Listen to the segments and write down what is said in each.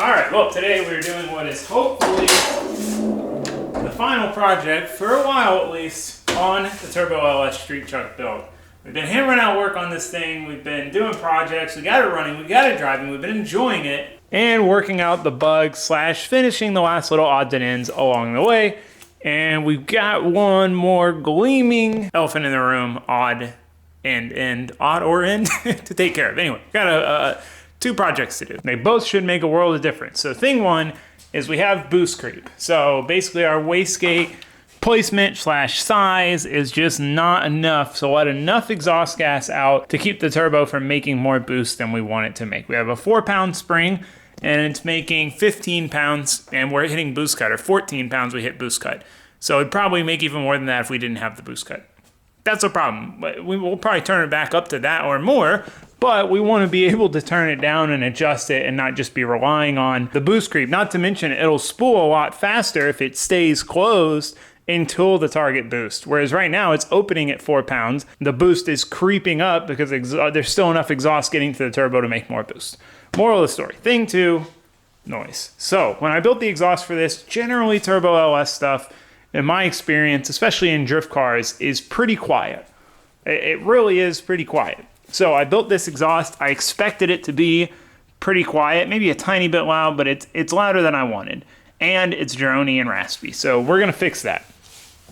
Alright, well today we're doing what is hopefully the final project, for a while at least, on the Turbo LS street truck build. We've been hammering out work on this thing, we've been doing projects, we got it running, we got it driving, we've been enjoying it, and working out the bugs slash finishing the last little odds and ends along the way. And we've got one more gleaming elephant in the room, odd or end to take care of. Anyway, got two projects to do. They both should make a world of difference. So thing one is we have boost creep. So basically our wastegate placement slash size is just not enough. So let enough exhaust gas out to keep the turbo from making more boost than we want it to make. We have a 4-pound spring and it's making 15 pounds and we're hitting boost cut, or 14 pounds we hit boost cut. So it'd probably make even more than that if we didn't have the boost cut. That's a problem. We will probably turn it back up to that or more, but we want to be able to turn it down and adjust it and not just be relying on the boost creep. Not to mention it'll spool a lot faster if it stays closed until the target boost. Whereas right now it's opening at 4 pounds. The boost is creeping up because there's still enough exhaust getting to the turbo to make more boost. Moral of the story. Thing two, noise. So when I built the exhaust for this, generally Turbo LS stuff, in my experience, especially in drift cars, is pretty quiet. It really is pretty quiet. So I built this exhaust. I expected it to be pretty quiet, maybe a tiny bit loud, but it's louder than I wanted. And it's drony and raspy. So we're gonna fix that.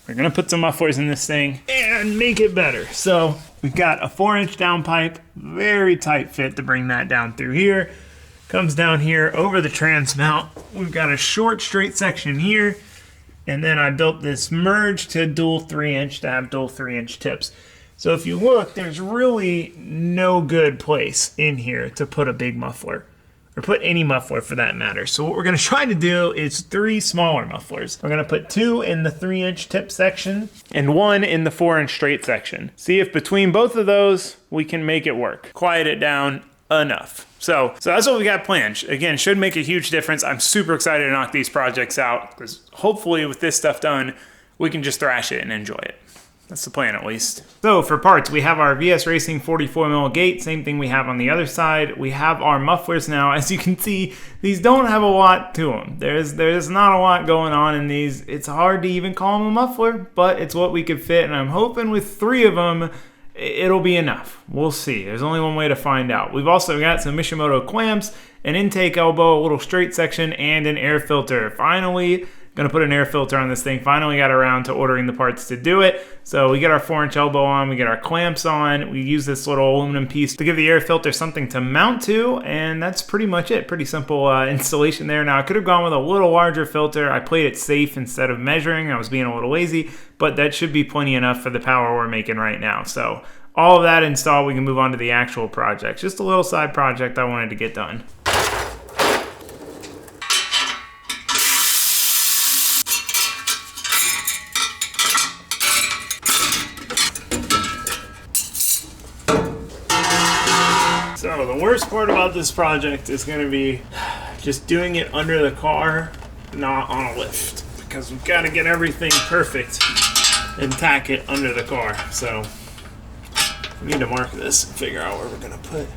We're gonna put some mufflers in this thing and make it better. So we've got a 4-inch downpipe, very tight fit to bring that down through here. Comes down here over the trans mount. We've got a short straight section here. And then I built this merge to dual 3-inch to have dual 3-inch tips. So if you look, there's really no good place in here to put a big muffler, or put any muffler for that matter. So what we're gonna try to do is 3 smaller mufflers. We're gonna put 2 in the 3-inch tip section and 1 in the 4-inch straight section. See if between both of those, we can make it work. Quiet it down enough. So that's what we got planned. Again, should make a huge difference. I'm super excited to knock these projects out because hopefully with this stuff done, we can just thrash it and enjoy it. That's the plan at least. So for parts, we have our VS Racing 44mm gate, same thing we have on the other side. We have our mufflers now. As you can see, these don't have a lot to them. There's not a lot going on in these. It's hard to even call them a muffler, but it's what we could fit, and I'm hoping with 3 of them, it'll be enough. We'll see. There's only one way to find out. We've also got some Mishimoto clamps, an intake elbow, a little straight section, and an air filter. Finally, gonna put an air filter on this thing. Finally got around to ordering the parts to do it. So we get our 4-inch elbow on, we get our clamps on, we use this little aluminum piece to give the air filter something to mount to, and that's pretty much it. Pretty simple installation there. Now I could have gone with a little larger filter. I played it safe instead of measuring. I was being a little lazy, but that should be plenty enough for the power we're making right now. So all of that installed, we can move on to the actual project. Just a little side project I wanted to get done. So the worst part about this project is going to be just doing it under the car, not on a lift, because we've got to get everything perfect and tack it under the car. So we need to mark this and figure out where we're going to put.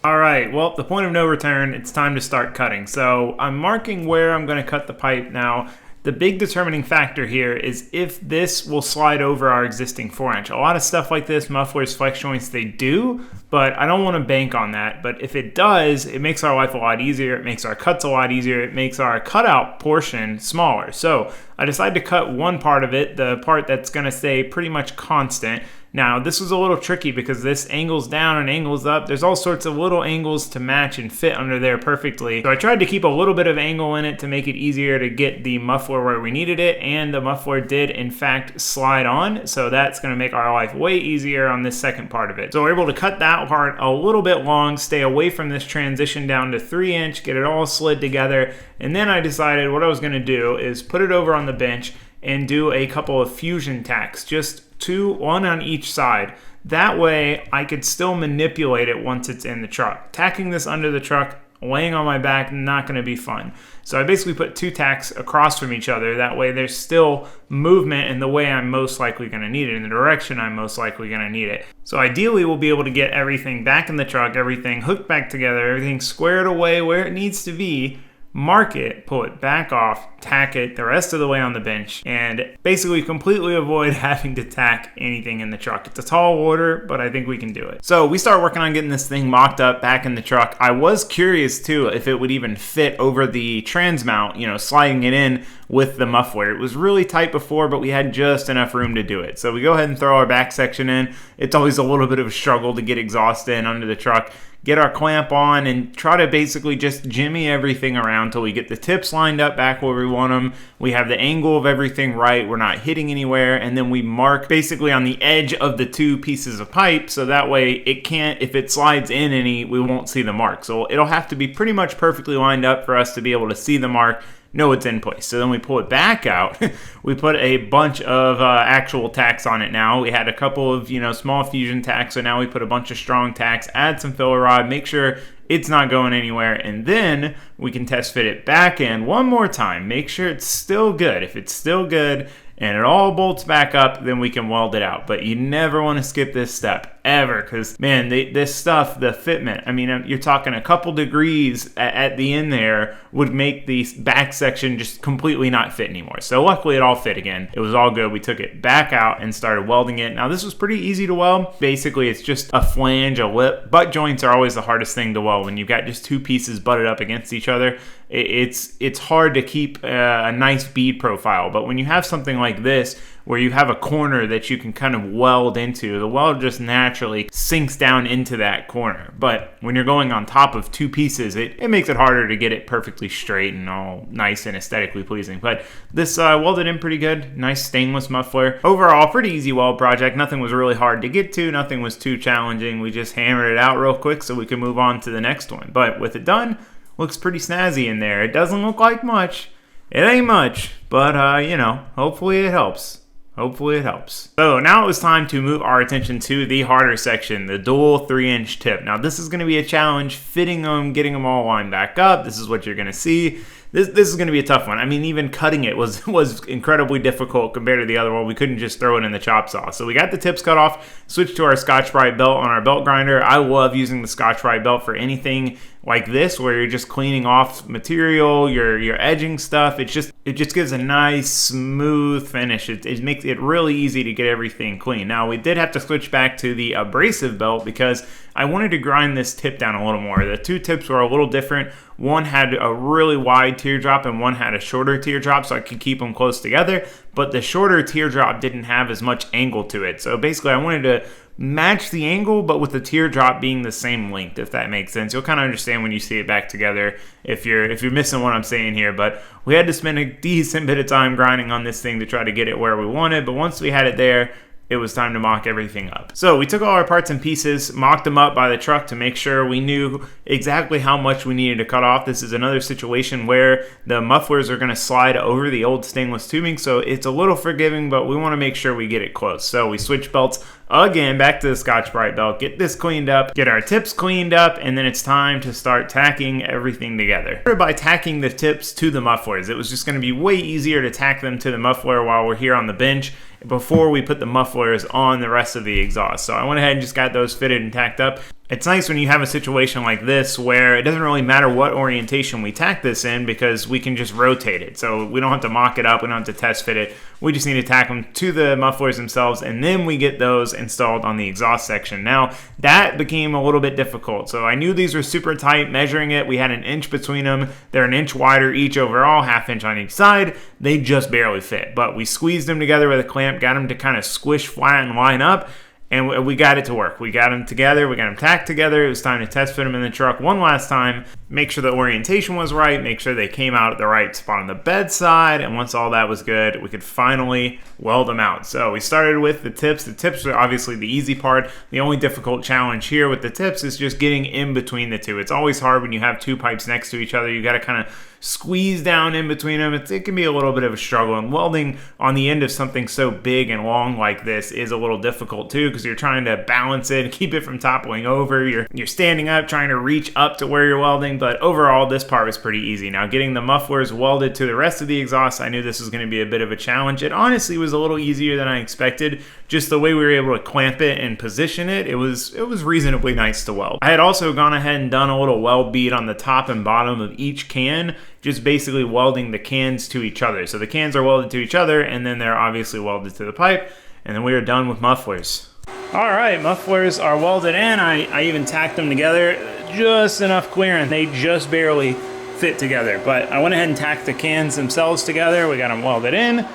Alright, well, the point of no return, it's time to start cutting. So I'm marking where I'm going to cut the pipe now. The big determining factor here is if this will slide over our existing 4-inch. A lot of stuff like this, mufflers, flex joints, they do, but I don't want to bank on that. But if it does, it makes our life a lot easier. It makes our cuts a lot easier. It makes our cutout portion smaller. So I decided to cut one part of it, the part that's going to stay pretty much constant. Now, this was a little tricky because this angles down and angles up. There's all sorts of little angles to match and fit under there perfectly. So I tried to keep a little bit of angle in it to make it easier to get the muffler where we needed it, and the muffler did, in fact, slide on. So that's going to make our life way easier on this second part of it. So we're able to cut that part a little bit long, stay away from this transition down to 3-inch, get it all slid together, and then I decided what I was going to do is put it over on the bench and do a couple of fusion tacks, just one on each side. That way I could still manipulate it once it's in the truck. Tacking this under the truck, laying on my back, not going to be fun. So I basically put 2 tacks across from each other. That way there's still movement in the way I'm most likely going to need it, in the direction I'm most likely going to need it. So ideally we'll be able to get everything back in the truck, everything hooked back together, everything squared away where it needs to be, mark it, pull it back off, tack it the rest of the way on the bench, and basically completely avoid having to tack anything in the truck. It's a tall order, but I think we can do it. So we start working on getting this thing mocked up back in the truck. I was curious too if it would even fit over the trans mount, you know, sliding it in with the muffler. It was really tight before, but we had just enough room to do it. So we go ahead and throw our back section in. It's always a little bit of a struggle to get exhaust in under the truck. Get our clamp on and try to basically just jimmy everything around till we get the tips lined up back where we want them. We have the angle of everything right. We're not hitting anywhere. And then we mark basically on the edge of the 2 pieces of pipe. So that way it can't, if it slides in any, we won't see the mark. So it'll have to be pretty much perfectly lined up for us to be able to see the mark, know it's in place. So then we pull it back out. We put a bunch of actual tacks on it now. We had a couple of, you know, small fusion tacks. So now we put a bunch of strong tacks, add some filler rod, make sure it's not going anywhere. And then we can test fit it back in one more time. Make sure it's still good. If it's still good and it all bolts back up, then we can weld it out. But you never want to skip this step, ever, because, man, this stuff, the fitment, I mean, you're talking a couple degrees at the end there would make the back section just completely not fit anymore. So luckily it all fit again. It was all good. We took it back out and started welding it. Now this was pretty easy to weld. Basically it's just a flange, a lip. Butt joints are always the hardest thing to weld when you've got just 2 pieces butted up against each other. It's hard to keep a nice bead profile, but when you have something like this where you have a corner that you can kind of weld into, the weld just naturally sinks down into that corner. But when you're going on top of 2 pieces, it makes it harder to get it perfectly straight and all nice and aesthetically pleasing. But this welded in pretty good. Nice stainless muffler. Overall, pretty easy weld project. Nothing was really hard to get to. Nothing was too challenging. We just hammered it out real quick so we could move on to the next one. But with it done, looks pretty snazzy in there. It doesn't look like much. It ain't much, but you know, hopefully it helps. Hopefully it helps. So now it was time to move our attention to the harder section, the dual 3-inch tip. Now this is going to be a challenge, fitting them, getting them all lined back up. This is what you're going to see. This is going to be a tough one. I mean, even cutting it was incredibly difficult compared to the other one. We couldn't just throw it in the chop saw. So we got the tips cut off, switched to our Scotch-Brite belt on our belt grinder. I love using the Scotch-Brite belt for anything like this, where you're just cleaning off material, you're edging stuff. It just gives a nice smooth finish. It makes it really easy to get everything clean. Now we did have to switch back to the abrasive belt because I wanted to grind this tip down a little more. The 2 tips were a little different. One had a really wide teardrop and one had a shorter teardrop, so I could keep them close together. But the shorter teardrop didn't have as much angle to it. So basically I wanted to match the angle, but with the teardrop being the same length, if that makes sense. You'll kind of understand when you see it back together if you're missing what I'm saying here. But we had to spend a decent bit of time grinding on this thing to try to get it where we wanted. But once we had it there, it was time to mock everything up. So we took all our parts and pieces, mocked them up by the truck to make sure we knew exactly how much we needed to cut off. This is another situation where the mufflers are going to slide over the old stainless tubing, so it's a little forgiving, but we want to make sure we get it close. So we switch belts again back to the Scotch-Brite belt, get this cleaned up, get our tips cleaned up, and then it's time to start tacking everything together. By tacking the tips to the mufflers, it was just going to be way easier to tack them to the muffler while we're here on the bench before we put the mufflers on the rest of the exhaust. So I went ahead and just got those fitted and tacked up. It's nice when you have a situation like this where it doesn't really matter what orientation we tack this in because we can just rotate it. So we don't have to mock it up, we don't have to test fit it. We just need to tack them to the mufflers themselves, and then we get those installed on the exhaust section. Now, that became a little bit difficult. So I knew these were super tight. Measuring it, we had 1 inch between them. They're 1 inch wider each overall, 1/2 inch on each side. They just barely fit. But we squeezed them together with a clamp, got them to kind of squish flat and line up. And we got it to work. We got them together. We got them tacked together. It was time to test fit them in the truck one last time. Make sure the orientation was right. Make sure they came out at the right spot on the bedside. And once all that was good, we could finally weld them out. So we started with the tips. The tips are obviously the easy part. The only difficult challenge here with the tips is just getting in between the 2. It's always hard when you have 2 pipes next to each other. You got to kind of squeeze down in between them. It can be a little bit of a struggle, and welding on the end of something so big and long like this is a little difficult too, because you're trying to balance it and keep it from toppling over. You're standing up trying to reach up to where you're welding, but overall this part was pretty easy. Now getting the mufflers welded to the rest of the exhaust, I knew this was going to be a bit of a challenge. It honestly was a little easier than I expected. Just the way we were able to clamp it and position it, it was reasonably nice to weld. I had also gone ahead and done a little weld bead on the top and bottom of each can, just basically welding the cans to each other. So the cans are welded to each other, and then they're obviously welded to the pipe, and then we are done with mufflers. All right, mufflers are welded in. I even tacked them together, just enough clearance. They just barely fit together, but I went ahead and tacked the cans themselves together. We got them welded in.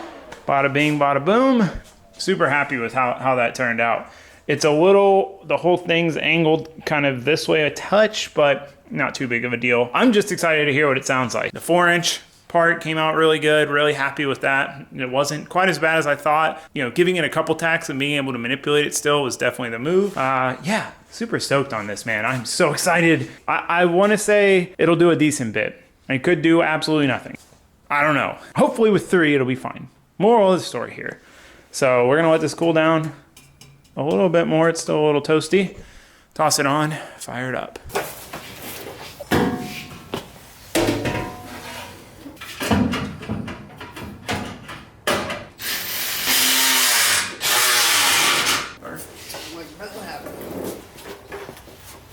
Bada bing, bada boom. Super happy with how that turned out. It's a little, the whole thing's angled kind of this way a touch, but not too big of a deal. I'm just excited to hear what it sounds like. The 4-inch part came out really good, really happy with that. It wasn't quite as bad as I thought. You know, giving it a couple tacks and being able to manipulate it still was definitely the move. Yeah, super stoked on this, man. I'm so excited. I want to say it'll do a decent bit. It could do absolutely nothing. I don't know. Hopefully with 3, it'll be fine. Moral of the story here. So we're gonna let this cool down a little bit more. It's still a little toasty. Toss it on, fire it up.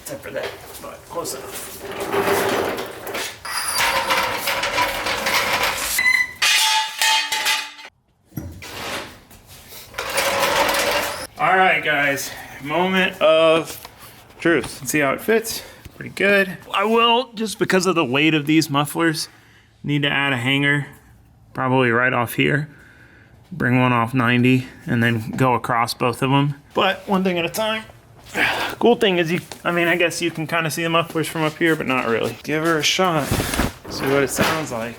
Except for that, but close enough. All right, guys, moment of truth. Let's see how it fits. Pretty good. I will, just because of the weight of these mufflers, need to add a hanger, probably right off here. Bring one off 90 and then go across both of them. But one thing at a time. Cool thing is I guess you can kind of see the mufflers from up here, but not really. Give her a shot. See what it sounds like.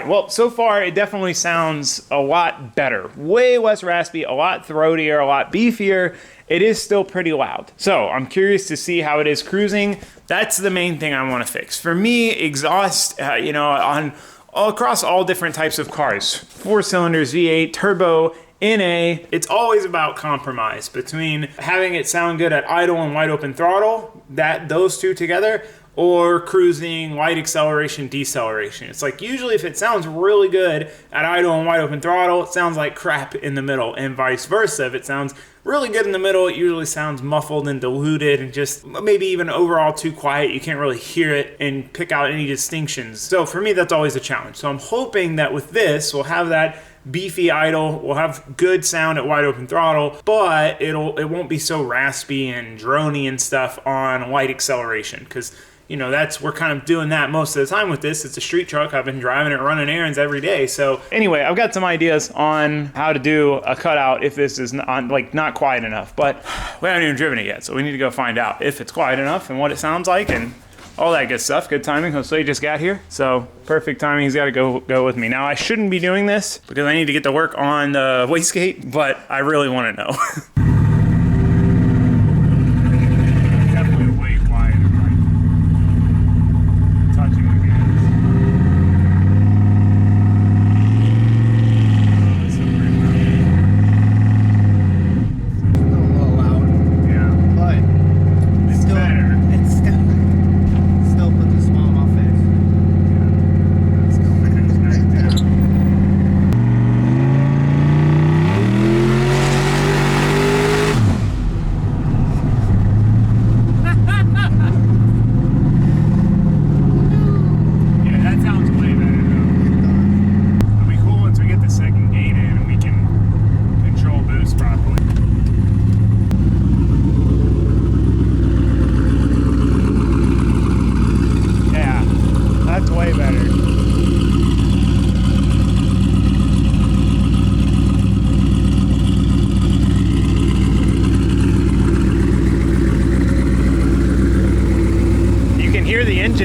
Well, so far it definitely sounds a lot better. Way less raspy, a lot throatier, a lot beefier. It is still pretty loud. So I'm curious to see how it is cruising. That's the main thing I want to fix. For me, exhaust, across all different types of cars, 4 cylinders, V8, turbo, NA, it's always about compromise between having it sound good at idle and wide open throttle, those two together, or cruising, light acceleration, deceleration. It's like usually if it sounds really good at idle and wide open throttle, it sounds like crap in the middle, and vice versa. If it sounds really good in the middle, it usually sounds muffled and diluted and just maybe even overall too quiet. You can't really hear it and pick out any distinctions. So for me, that's always a challenge. So I'm hoping that with this, we'll have that beefy idle, we'll have good sound at wide open throttle, but it won't be so raspy and drony and stuff on light acceleration, because we're kind of doing that most of the time with this. It's a street truck. I've been driving it, running errands every day. So anyway, I've got some ideas on how to do a cutout if this is not quiet enough, but we haven't even driven it yet. So we need to go find out if it's quiet enough and what it sounds like and all that good stuff. Good timing. Jose just got here. So perfect timing. He's got to go with me. Now I shouldn't be doing this because I need to get to work on the wastegate, but I really want to know.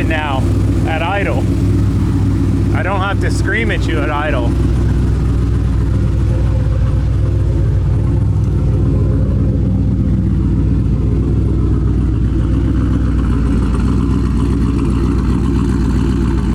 it now at idle. I don't have to scream at you at idle.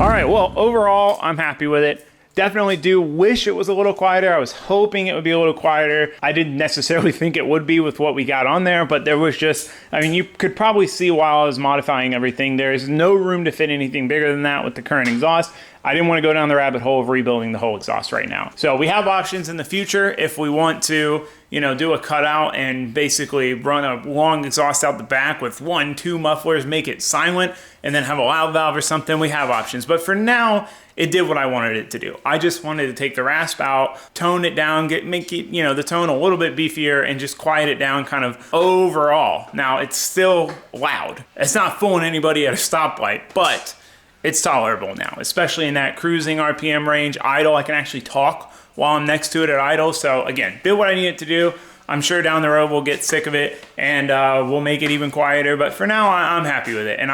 All right, well, overall, I'm happy with it. Definitely do wish it was a little quieter. I was hoping it would be a little quieter. I didn't necessarily think it would be with what we got on there, but there was just, I mean, you could probably see while I was modifying everything, there's no room to fit anything bigger than that with the current exhaust. I didn't want to go down the rabbit hole of rebuilding the whole exhaust right now. So we have options in the future if we want to, you know, do a cutout and basically run a long exhaust out the back with 1, 2 mufflers, make it silent, and then have a loud valve or something. We have options. But for now, it did what I wanted it to do. I just wanted to take the rasp out, tone it down, make it, you know, the tone a little bit beefier, and just quiet it down kind of overall. Now, it's still loud. It's not fooling anybody at a stoplight, but it's tolerable now, especially in that cruising RPM range. Idle, I can actually talk while I'm next to it at idle. So again, did what I needed to do. I'm sure down the road we'll get sick of it and we'll make it even quieter. But for now, I'm happy with it. And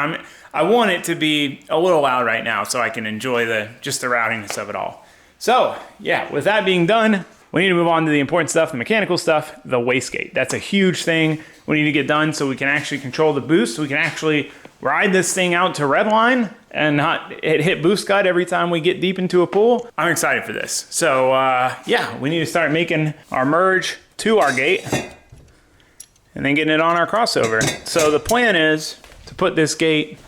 I want it to be a little loud right now so I can enjoy just the rowdiness of it all. So yeah, with that being done, we need to move on to the important stuff, the mechanical stuff, the wastegate. That's a huge thing we need to get done so we can actually control the boost. So we can actually ride this thing out to redline and not hit boost cut every time we get deep into a pool. I'm excited for this. So yeah, we need to start making our merge to our gate and then getting it on our crossover. So the plan is to put this gate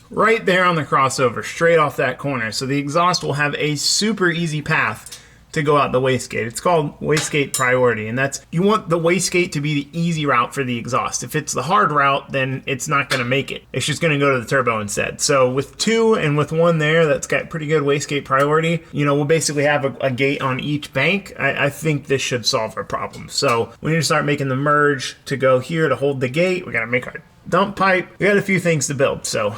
right there on the crossover, straight off that corner. So the exhaust will have a super easy path to go out the wastegate. It's called wastegate priority, and that's, you want the wastegate to be the easy route for the exhaust. If it's the hard route, then it's not gonna make it. It's just gonna go to the turbo instead. So with 2 and with 1 there, that's got pretty good wastegate priority. You know, we'll basically have a gate on each bank. I think this should solve our problem. So we need to start making the merge to go here to hold the gate. We gotta make our dump pipe. We got a few things to build, so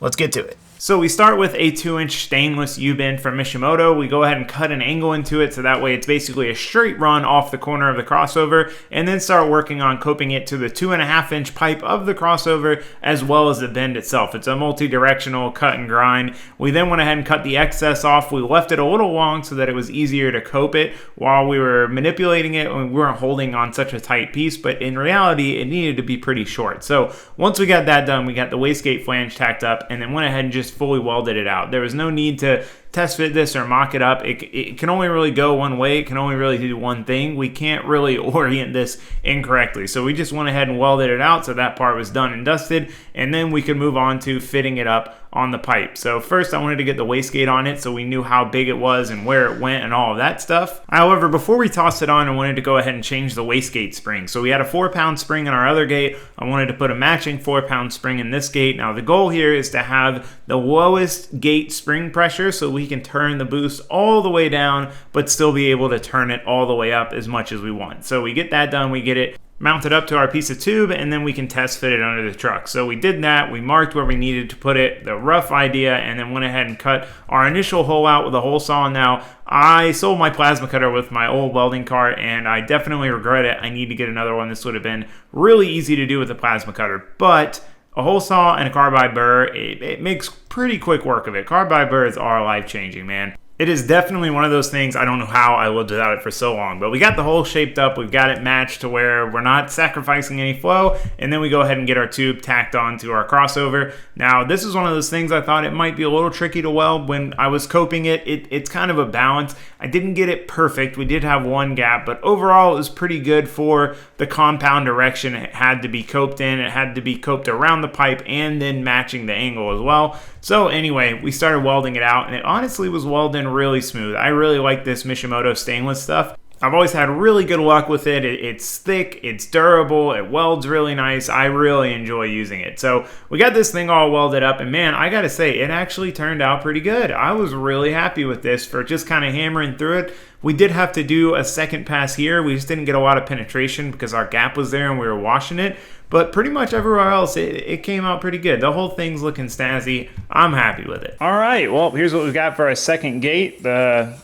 let's get to it. So we start with a 2-inch stainless U-bend from Mishimoto. We go ahead and cut an angle into it so that way it's basically a straight run off the corner of the crossover, and then start working on coping it to the 2.5-inch pipe of the crossover as well as the bend itself. It's a multi-directional cut and grind. We then went ahead and cut the excess off. We left it a little long so that it was easier to cope it while we were manipulating it, and we weren't holding on such a tight piece, but in reality it needed to be pretty short. So once we got that done, we got the wastegate flange tacked up and then went ahead and just fully welded it out. There was no need to test fit this or mock it up. It can only really go one way. It can only really do one thing. We can't really orient this incorrectly. So we just went ahead and welded it out so that part was done and dusted, and then we could move on to fitting it up on the pipe. So first I wanted to get the wastegate on it so we knew how big it was and where it went and all of that stuff. However, before we tossed it on, I wanted to go ahead and change the wastegate spring. So we had a 4-pound spring in our other gate. I wanted to put a matching 4-pound spring in this gate. Now the goal here is to have the lowest gate spring pressure so we can turn the boost all the way down but still be able to turn it all the way up as much as we want. So we get that done, we get it mounted up to our piece of tube, and then we can test fit it under the truck. So we did that, we marked where we needed to put it, the rough idea, and then went ahead and cut our initial hole out with a hole saw. Now, I sold my plasma cutter with my old welding cart, and I definitely regret it. I need to get another one. This would have been really easy to do with a plasma cutter, but a hole saw and a carbide burr, it makes pretty quick work of it. Carbide burrs are life-changing, man. It is definitely one of those things, I don't know how I lived without it for so long, but we got the hole shaped up, we've got it matched to where we're not sacrificing any flow, and then we go ahead and get our tube tacked on to our crossover. Now, this is one of those things I thought it might be a little tricky to weld when I was coping it. It's kind of a balance. I didn't get it perfect. We did have one gap, but overall it was pretty good for the compound direction it had to be coped in. It had to be coped around the pipe and then matching the angle as well. So anyway, we started welding it out, and it honestly was welding really smooth. I really like this Mishimoto stainless stuff. I've always had really good luck with it. It's thick, it's durable, it welds really nice. I really enjoy using it. So we got this thing all welded up, and man, I gotta say, it actually turned out pretty good. I was really happy with this for just kind of hammering through it. We did have to do a second pass here. We just didn't get a lot of penetration because our gap was there and we were washing it. But pretty much everywhere else, it came out pretty good. The whole thing's looking snazzy. I'm happy with it. All right, well, here's what we've got for our second gate. The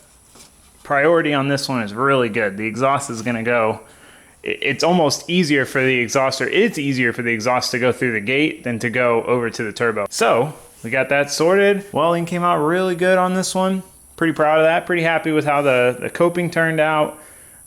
priority on this one is really good. The exhaust is gonna go it's almost easier for the exhaust, or it's easier for the exhaust to go through the gate than to go over to the turbo. So we got that sorted. Welding came out really good on this one. Pretty proud of that. Pretty happy with how the coping turned out.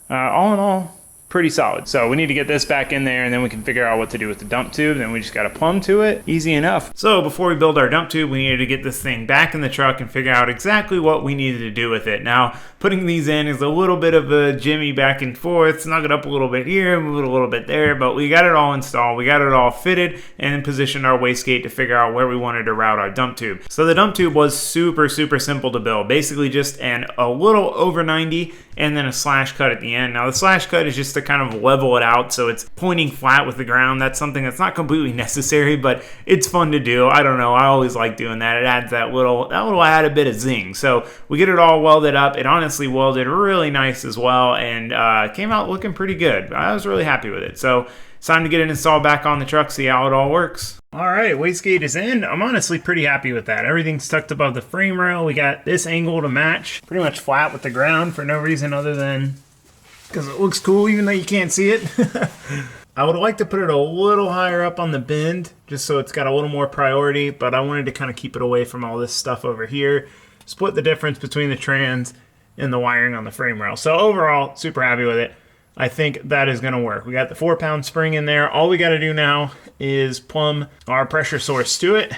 All in all, pretty solid. So we need to get this back in there, and then we can figure out what to do with the dump tube. Then we just got to plumb to it. Easy enough. So before we build our dump tube, we needed to get this thing back in the truck and figure out exactly what we needed to do with it. Now, putting these in is a little bit of a jimmy back and forth. Snug it up a little bit here, move it a little bit there, but we got it all installed. We got it all fitted and positioned our wastegate to figure out where we wanted to route our dump tube. So the dump tube was super simple to build. Basically just a little over 90 and then a slash cut at the end. Now the slash cut is just to kind of level it out so it's pointing flat with the ground. That's something that's not completely necessary, but it's fun to do. I don't know, I always like doing that. It adds that little added bit of zing. So we get it all welded up. It honestly welded really nice as well, and came out looking pretty good. I was really happy with it. So it's time to get it installed back on the truck, see how it all works. All right, wastegate is in. I'm honestly pretty happy with that. Everything's tucked above the frame rail. We got this angle to match, pretty much flat with the ground for no reason other than because it looks cool even though you can't see it. I would like to put it a little higher up on the bend just so it's got a little more priority, but I wanted to kind of keep it away from all this stuff over here. Split the difference between the trans and the wiring on the frame rail. So overall, super happy with it. I think that is going to work. We got the 4-pound spring in there. All we got to do now is plumb our pressure source to it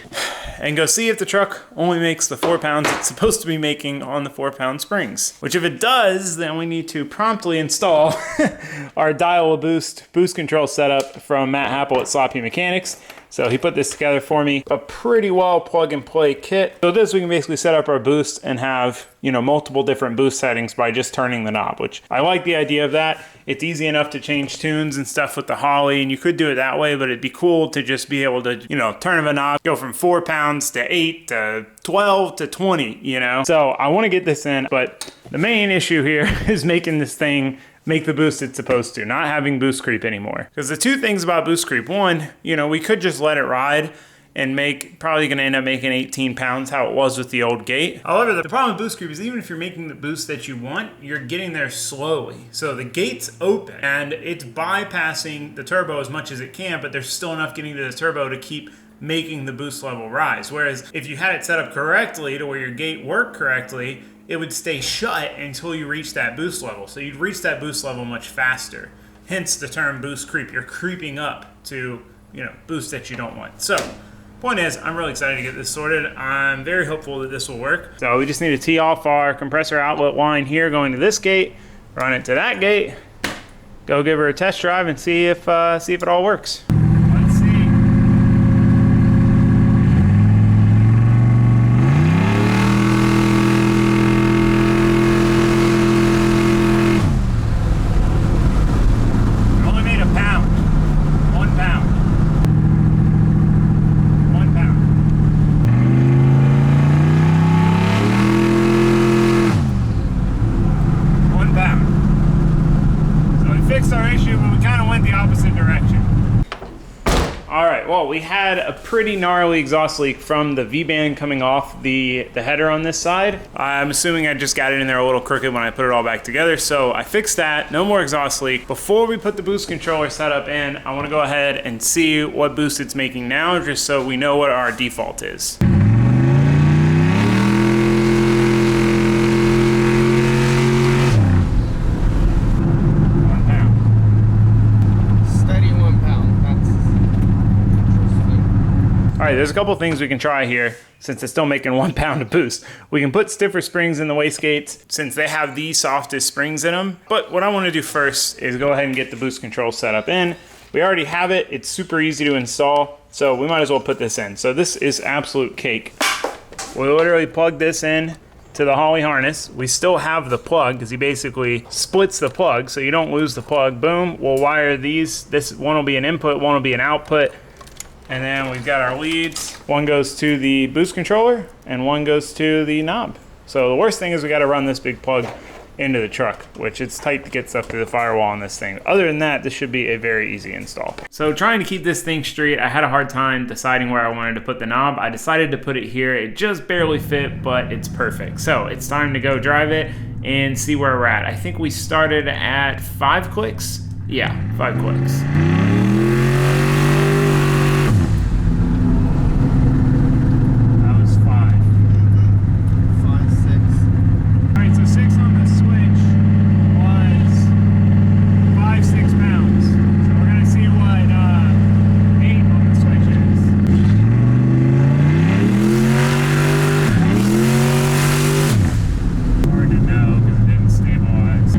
and go see if the truck only makes the 4 pounds it's supposed to be making on the 4-pound springs. Which if it does, then we need to promptly install our dial a boost control setup from Matt Happel at Sloppy Mechanics. So he put this together for me, a pretty well plug and play kit. So this, we can basically set up our boost and have, multiple different boost settings by just turning the knob, which I like the idea of that. It's easy enough to change tunes and stuff with the Holly, and you could do it that way, but it'd be cool to just be able to, turn of a knob, go from 4 pounds to 8 to 12 to 20, So I want to get this in, but the main issue here is making this thing make the boost it's supposed to, not having boost creep anymore. Because the two things about boost creep, one, we could just let it ride and probably gonna end up making 18 pounds how it was with the old gate. However, the problem with boost creep is even if you're making the boost that you want, you're getting there slowly. So the gate's open and it's bypassing the turbo as much as it can, but there's still enough getting to the turbo to keep making the boost level rise. Whereas if you had it set up correctly to where your gate worked correctly, it would stay shut until you reach that boost level. So you'd reach that boost level much faster. Hence the term boost creep. You're creeping up to, boost that you don't want. So point is, I'm really excited to get this sorted. I'm very hopeful that this will work. So we just need to tee off our compressor outlet line here going to this gate, run it to that gate, go give her a test drive and see if it all works. Well, we had a pretty gnarly exhaust leak from the V-band coming off the header on this side. I'm assuming I just got it in there a little crooked when I put it all back together, so I fixed that. No more exhaust leak. Before we put the boost controller setup in, I want to go ahead and see what boost it's making now, just so we know what our default is. All right, there's a couple things we can try here since it's still making 1 pound of boost. We can put stiffer springs in the wastegates since they have the softest springs in them. But what I want to do first is go ahead and get the boost control setup in. We already have it. It's super easy to install, so we might as well put this in. So this is absolute cake. We literally plug this in to the Holly harness. We still have the plug because he basically splits the plug so you don't lose the plug. Boom, we'll wire these. This one will be an input, one will be an output. And then we've got our leads. One goes to the boost controller and one goes to the knob. So the worst thing is we got to run this big plug into the truck, which it's tight to get stuff through the firewall on this thing. Other than that, this should be a very easy install. So trying to keep this thing straight, I had a hard time deciding where I wanted to put the knob. I decided to put it here. It just barely fit, but it's perfect. So it's time to go drive it and see where we're at. I think we started at 5 clicks Yeah, 5 clicks. That was 5. 5, 6. All right, so 6 on the switch was 5, 6 pounds. So we're gonna see what 8 on the switch is. Hard to know because it didn't stabilize.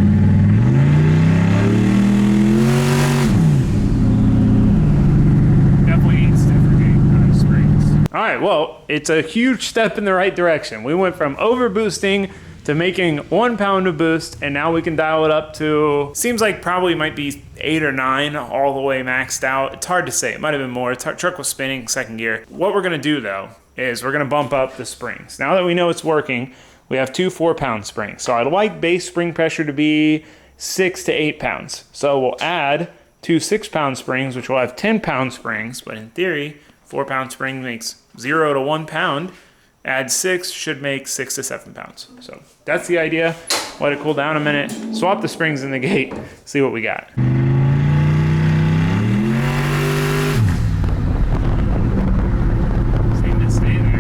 Definitely 8 stiffer gate springs. All right, well, it's a huge step in the right direction. We went from over boosting to making 1 pound of boost, and now we can dial it up to, seems like probably might be 8 or 9 all the way maxed out. It's hard to say, it might have been more. Truck was spinning, second gear. What we're gonna do though, is we're gonna bump up the springs. Now that we know it's working, we have 2 4-pound springs. So I'd like base spring pressure to be 6 to 8 pounds. So we'll add 2 6-pound springs, which will have 10-pound springs, but in theory, 4-pound spring makes 0 to 1 pound. Add 6 should make 6 to 7 pounds. So that's the idea. Let it cool down a minute, swap the springs in the gate, see what we got. Seem to stay there.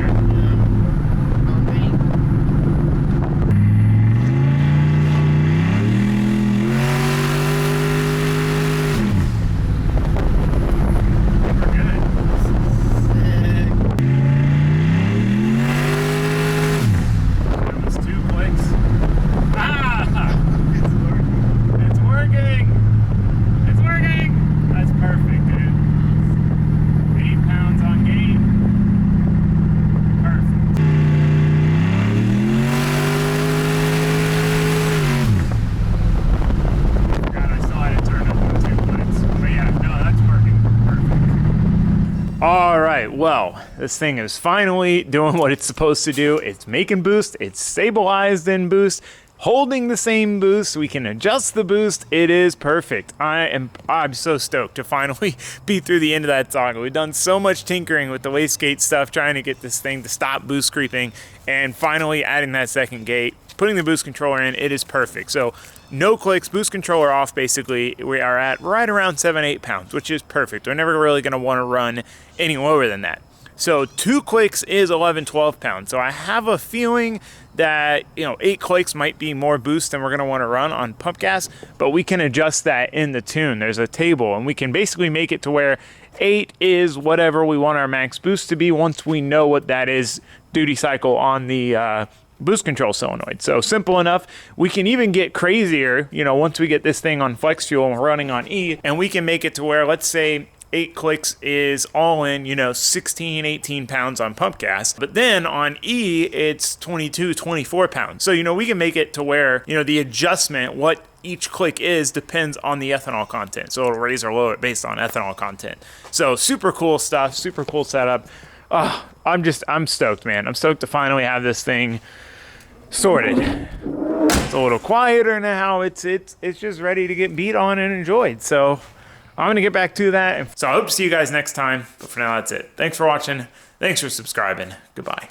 All right, well, this thing is finally doing what it's supposed to do. It's making boost, it's stabilized in boost, holding the same boost. We can adjust the boost. It is perfect. I'm so stoked to finally be through the end of that toggle. We've done so much tinkering with the wastegate stuff, trying to get this thing to stop boost creeping, and finally adding that second gate, putting the boost controller in. It is perfect. So no clicks, boost controller off. Basically, we are at right around 7-8 pounds, which is perfect. We're never really going to want to run any lower than that. So 2 clicks is 11-12 pounds. So I have a feeling that 8 clicks might be more boost than we're going to want to run on pump gas, but we can adjust that in the tune. There's a table, and we can basically make it to where 8 is whatever we want our max boost to be once we know what that is duty cycle on the boost control solenoid. So simple enough. We can even get crazier, once we get this thing on flex fuel and running on E, and we can make it to where, let's say 8 clicks is all in, 16, 18 pounds on pump gas. But then on E, it's 22, 24 pounds. So, we can make it to where, the adjustment, what each click is, depends on the ethanol content. So it'll raise or lower it based on ethanol content. So super cool stuff, super cool setup. Oh, I'm stoked, man. I'm stoked to finally have this thing sorted. It's a little quieter now. It's just ready to get beat on and enjoyed. So I'm gonna get back to that. So I hope to see you guys next time. But for now, that's it. Thanks for watching. Thanks for subscribing. Goodbye.